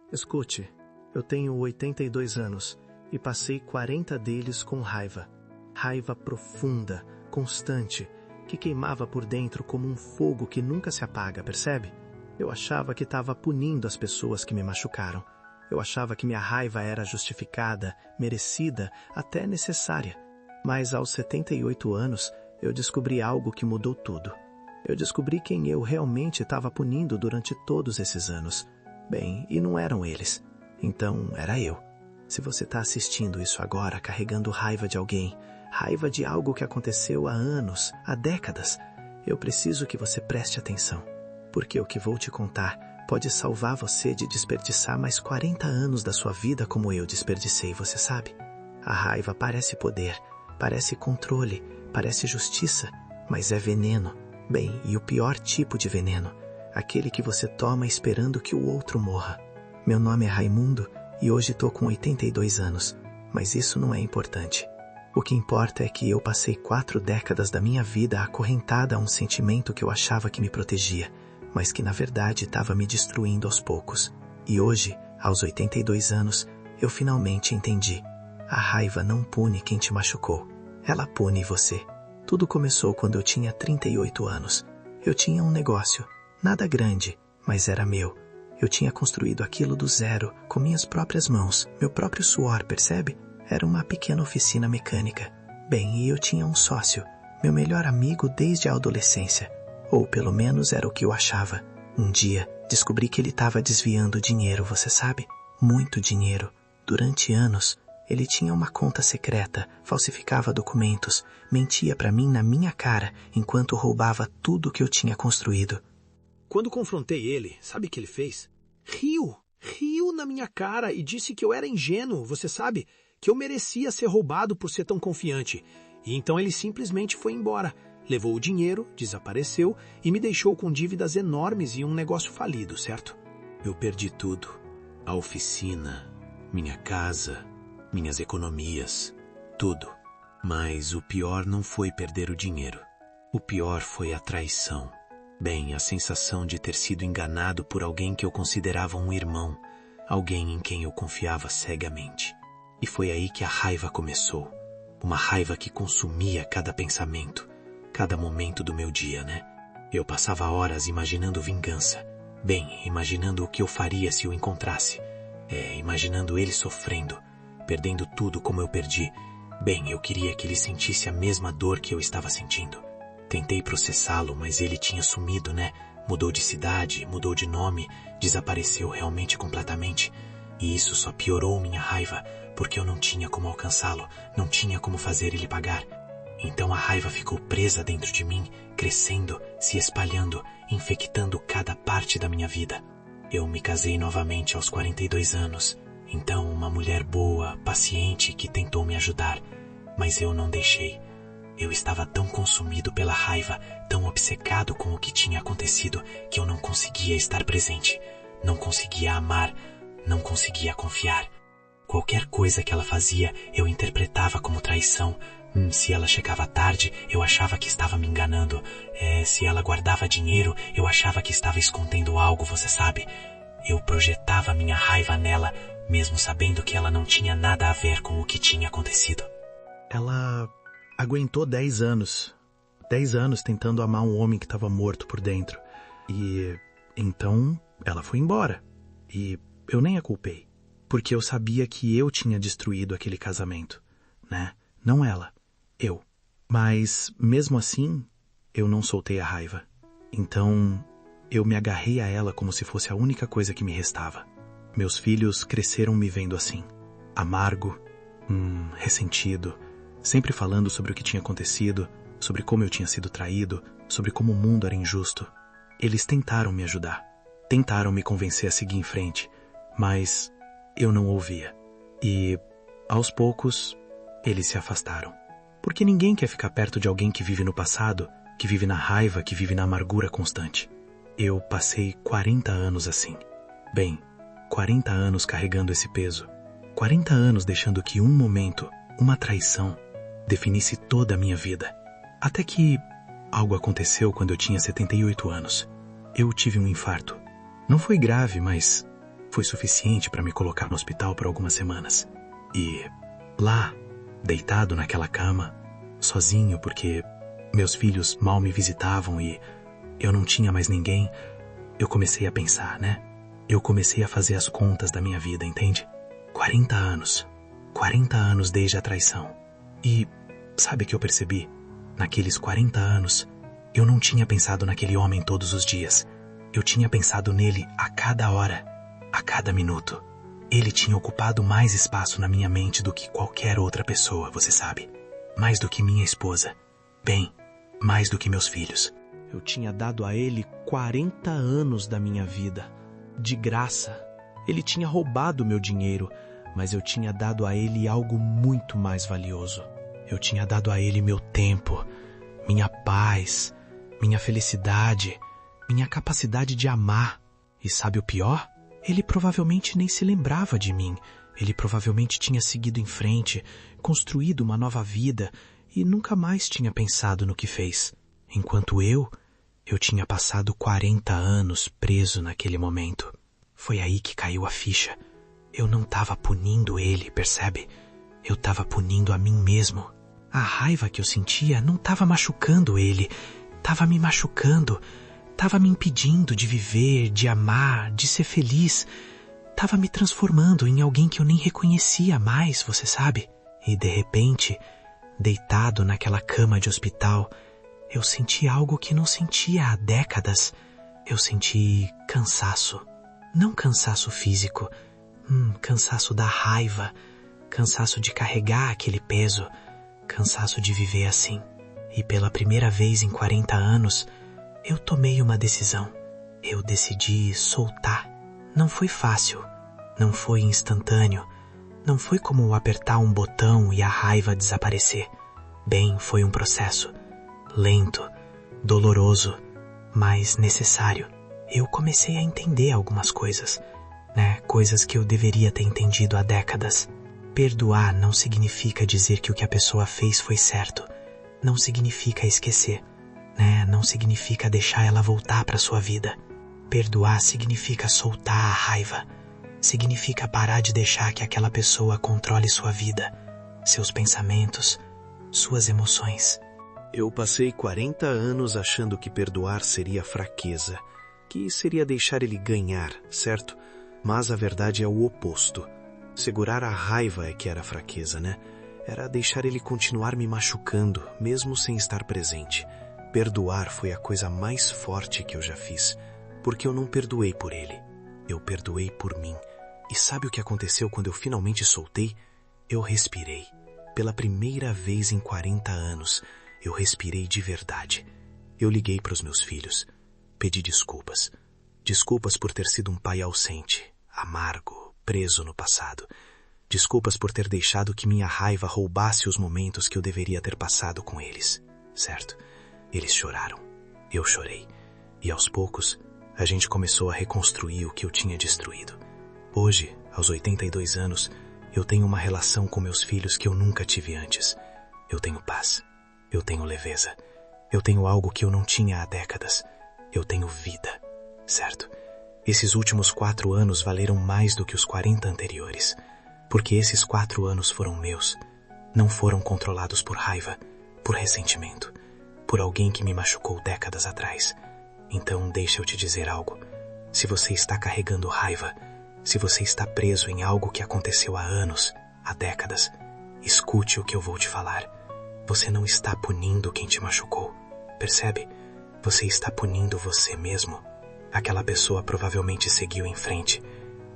Escute, eu tenho 82 anos e passei 40 deles com raiva. Raiva profunda, constante, que queimava por dentro como um fogo que nunca se apaga, percebe? Eu achava que estava punindo as pessoas que me machucaram. Eu achava que minha raiva era justificada, merecida, até necessária. Mas aos 78 anos, eu descobri algo que mudou tudo. Eu descobri quem eu realmente estava punindo durante todos esses anos. Bem, e não eram eles. Então, era eu. Se você está assistindo isso agora, carregando raiva de alguém, raiva de algo que aconteceu há anos, há décadas, eu preciso que você preste atenção. Porque o que vou te contar pode salvar você de desperdiçar mais 40 anos da sua vida como eu desperdicei, você sabe? A raiva parece poder, parece controle, parece justiça, mas é veneno. Bem, e o pior tipo de veneno, aquele que você toma esperando que o outro morra. Meu nome é Raimundo e hoje estou com 82 anos, mas isso não é importante. O que importa é que eu passei 4 décadas da minha vida acorrentada a um sentimento que eu achava que me protegia, mas que na verdade estava me destruindo aos poucos. E hoje, aos 82 anos, eu finalmente entendi. A raiva não pune quem te machucou, ela pune você. Tudo começou quando eu tinha 38 anos. Eu tinha um negócio, nada grande, mas era meu. Eu tinha construído aquilo do zero, com minhas próprias mãos, meu próprio suor, percebe? Era uma pequena oficina mecânica. Bem, e eu tinha um sócio, meu melhor amigo desde a adolescência. Ou pelo menos era o que eu achava. Um dia, descobri que ele estava desviando dinheiro, você sabe? Muito dinheiro. Durante anos, ele tinha uma conta secreta, falsificava documentos, mentia para mim na minha cara, enquanto roubava tudo que eu tinha construído. Quando confrontei ele, sabe o que ele fez? Riu na minha cara e disse que eu era ingênuo, você sabe? Que eu merecia ser roubado por ser tão confiante. E então ele simplesmente foi embora. Levou o dinheiro, desapareceu e me deixou com dívidas enormes e um negócio falido, certo? Eu perdi tudo. A oficina, minha casa, minhas economias, tudo. Mas o pior não foi perder o dinheiro. O pior foi a traição. Bem, a sensação de ter sido enganado por alguém que eu considerava um irmão, alguém em quem eu confiava cegamente. E foi aí que a raiva começou. Uma raiva que consumia cada pensamento, cada momento do meu dia, né? Eu passava horas imaginando vingança. Bem, imaginando o que eu faria se o encontrasse. Imaginando ele sofrendo, perdendo tudo como eu perdi. Bem, eu queria que ele sentisse a mesma dor que eu estava sentindo. Tentei processá-lo, mas ele tinha sumido, né? Mudou de cidade, mudou de nome, desapareceu realmente completamente. E isso só piorou minha raiva, porque eu não tinha como alcançá-lo, não tinha como fazer ele pagar. Então a raiva ficou presa dentro de mim, crescendo, se espalhando, infectando cada parte da minha vida. Eu me casei novamente aos 42 anos. Então uma mulher boa, paciente, que tentou me ajudar. Mas eu não deixei. Eu estava tão consumido pela raiva, tão obcecado com o que tinha acontecido, que eu não conseguia estar presente. Não conseguia amar, não conseguia confiar. Qualquer coisa que ela fazia, eu interpretava como traição. Se ela chegava tarde, eu achava que estava me enganando. Se ela guardava dinheiro, eu achava que estava escondendo algo, você sabe. Eu projetava minha raiva nela, mesmo sabendo que ela não tinha nada a ver com o que tinha acontecido. Ela aguentou 10 anos. 10 anos tentando amar um homem que estava morto por dentro. E então ela foi embora. E eu nem a culpei. Porque eu sabia que eu tinha destruído aquele casamento, né? Não ela, eu. Mas, mesmo assim, eu não soltei a raiva. Então, eu me agarrei a ela como se fosse a única coisa que me restava. Meus filhos cresceram me vendo assim. Amargo, ressentido, sempre falando sobre o que tinha acontecido, sobre como eu tinha sido traído, sobre como o mundo era injusto. Eles tentaram me ajudar. Tentaram me convencer a seguir em frente, mas eu não ouvia. E, aos poucos, eles se afastaram. Porque ninguém quer ficar perto de alguém que vive no passado, que vive na raiva, que vive na amargura constante. Eu passei 40 anos assim. Bem, 40 anos carregando esse peso. 40 anos deixando que um momento, uma traição, definisse toda a minha vida. Até que algo aconteceu quando eu tinha 78 anos. Eu tive um infarto. Não foi grave, mas foi suficiente para me colocar no hospital por algumas semanas. E lá, deitado naquela cama, sozinho porque meus filhos mal me visitavam e eu não tinha mais ninguém, eu comecei a pensar, né? Eu comecei a fazer as contas da minha vida, entende? 40 anos. 40 anos desde a traição. E sabe o que eu percebi? Naqueles 40 anos, eu não tinha pensado naquele homem todos os dias. Eu tinha pensado nele a cada hora, a cada minuto. Ele tinha ocupado mais espaço na minha mente do que qualquer outra pessoa, você sabe. Mais do que minha esposa. Bem, mais do que meus filhos. Eu tinha dado a ele 40 anos da minha vida. De graça. Ele tinha roubado meu dinheiro, mas eu tinha dado a ele algo muito mais valioso. Eu tinha dado a ele meu tempo, minha paz, minha felicidade, minha capacidade de amar. E sabe o pior? Ele provavelmente nem se lembrava de mim. Ele provavelmente tinha seguido em frente, construído uma nova vida e nunca mais tinha pensado no que fez. Enquanto eu tinha passado 40 anos preso naquele momento. Foi aí que caiu a ficha. Eu não estava punindo ele, percebe? Eu estava punindo a mim mesmo. A raiva que eu sentia não estava machucando ele, estava me machucando, estava me impedindo de viver, de amar, de ser feliz. Estava me transformando em alguém que eu nem reconhecia mais, você sabe? E de repente, deitado naquela cama de hospital, eu senti algo que não sentia há décadas. Eu senti cansaço. Não cansaço físico, cansaço da raiva, cansaço de carregar aquele peso, cansaço de viver assim. E pela primeira vez em 40 anos, eu tomei uma decisão. Eu decidi soltar. Não foi fácil, não foi instantâneo, não foi como apertar um botão e a raiva desaparecer. Bem, foi um processo lento, doloroso, mas necessário. Eu comecei a entender algumas coisas, né? Coisas que eu deveria ter entendido há décadas. Perdoar não significa dizer que o que a pessoa fez foi certo. Não significa esquecer, né? Não significa deixar ela voltar para sua vida. Perdoar significa soltar a raiva. Significa parar de deixar que aquela pessoa controle sua vida, seus pensamentos, suas emoções. Eu passei 40 anos achando que perdoar seria fraqueza, que seria deixar ele ganhar, certo? Mas a verdade é o oposto. Segurar a raiva é que era fraqueza, né? Era deixar ele continuar me machucando, mesmo sem estar presente. Perdoar foi a coisa mais forte que eu já fiz, porque eu não perdoei por ele. Eu perdoei por mim. E sabe o que aconteceu quando eu finalmente soltei? Eu respirei. Pela primeira vez em 40 anos, eu respirei de verdade. Eu liguei para os meus filhos. Pedi desculpas. Desculpas por ter sido um pai ausente, amargo, preso no passado. Desculpas por ter deixado que minha raiva roubasse os momentos que eu deveria ter passado com eles. Certo? Eles choraram. Eu chorei. E aos poucos, a gente começou a reconstruir o que eu tinha destruído. Hoje, aos 82 anos, eu tenho uma relação com meus filhos que eu nunca tive antes. Eu tenho paz. Eu tenho leveza. Eu tenho algo que eu não tinha há décadas. Eu tenho vida, certo? Esses últimos 4 anos valeram mais do que os 40 anteriores, porque esses 4 anos foram meus. Não foram controlados por raiva, por ressentimento, por alguém que me machucou décadas atrás. Então deixa eu te dizer algo. Se você está carregando raiva, se você está preso em algo que aconteceu há anos, há décadas, escute o que eu vou te falar. Você não está punindo quem te machucou, percebe? Você está punindo você mesmo. Aquela pessoa provavelmente seguiu em frente.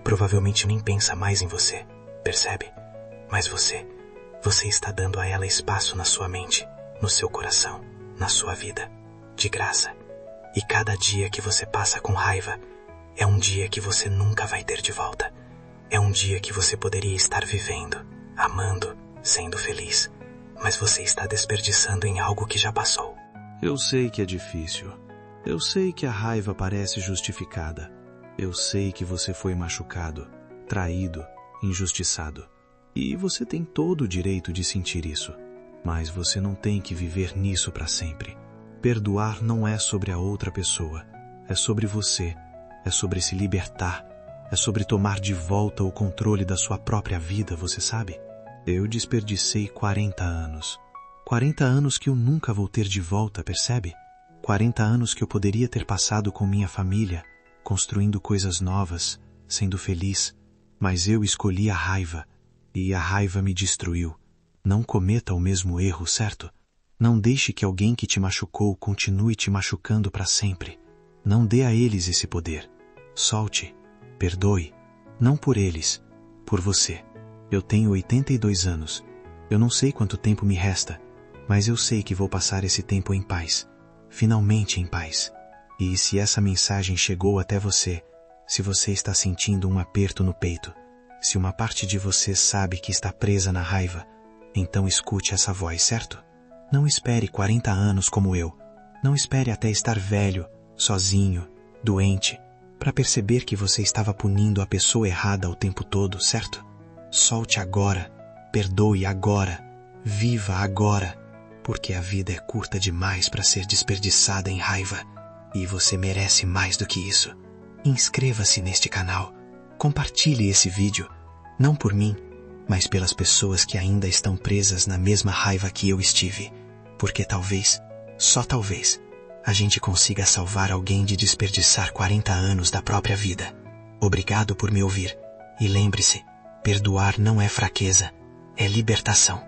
Provavelmente nem pensa mais em você, percebe? Mas você está dando a ela espaço na sua mente, no seu coração, na sua vida, de graça. E cada dia que você passa com raiva é um dia que você nunca vai ter de volta. É um dia que você poderia estar vivendo, amando, sendo feliz. Mas você está desperdiçando em algo que já passou. Eu sei que é difícil. Eu sei que a raiva parece justificada. Eu sei que você foi machucado, traído, injustiçado. E você tem todo o direito de sentir isso. Mas você não tem que viver nisso para sempre. Perdoar não é sobre a outra pessoa. É sobre você. É sobre se libertar. É sobre tomar de volta o controle da sua própria vida, você sabe? Eu desperdicei 40 anos. 40 anos que eu nunca vou ter de volta, percebe? 40 anos que eu poderia ter passado com minha família, construindo coisas novas, sendo feliz. Mas eu escolhi a raiva, e a raiva me destruiu. Não cometa o mesmo erro, certo? Não deixe que alguém que te machucou continue te machucando para sempre. Não dê a eles esse poder. Solte. Perdoe. Não por eles, por você. Eu tenho 82 anos. Eu não sei quanto tempo me resta, mas eu sei que vou passar esse tempo em paz. Finalmente em paz. E se essa mensagem chegou até você, se você está sentindo um aperto no peito, se uma parte de você sabe que está presa na raiva, então escute essa voz, certo? Não espere 40 anos como eu. Não espere até estar velho, sozinho, doente, para perceber que você estava punindo a pessoa errada o tempo todo, certo? Solte agora, perdoe agora, viva agora, porque a vida é curta demais para ser desperdiçada em raiva, e você merece mais do que isso. Inscreva-se neste canal, compartilhe esse vídeo, não por mim, mas pelas pessoas que ainda estão presas na mesma raiva que eu estive, porque talvez, só talvez, a gente consiga salvar alguém de desperdiçar 40 anos da própria vida. Obrigado por me ouvir. E lembre-se, perdoar não é fraqueza, é libertação.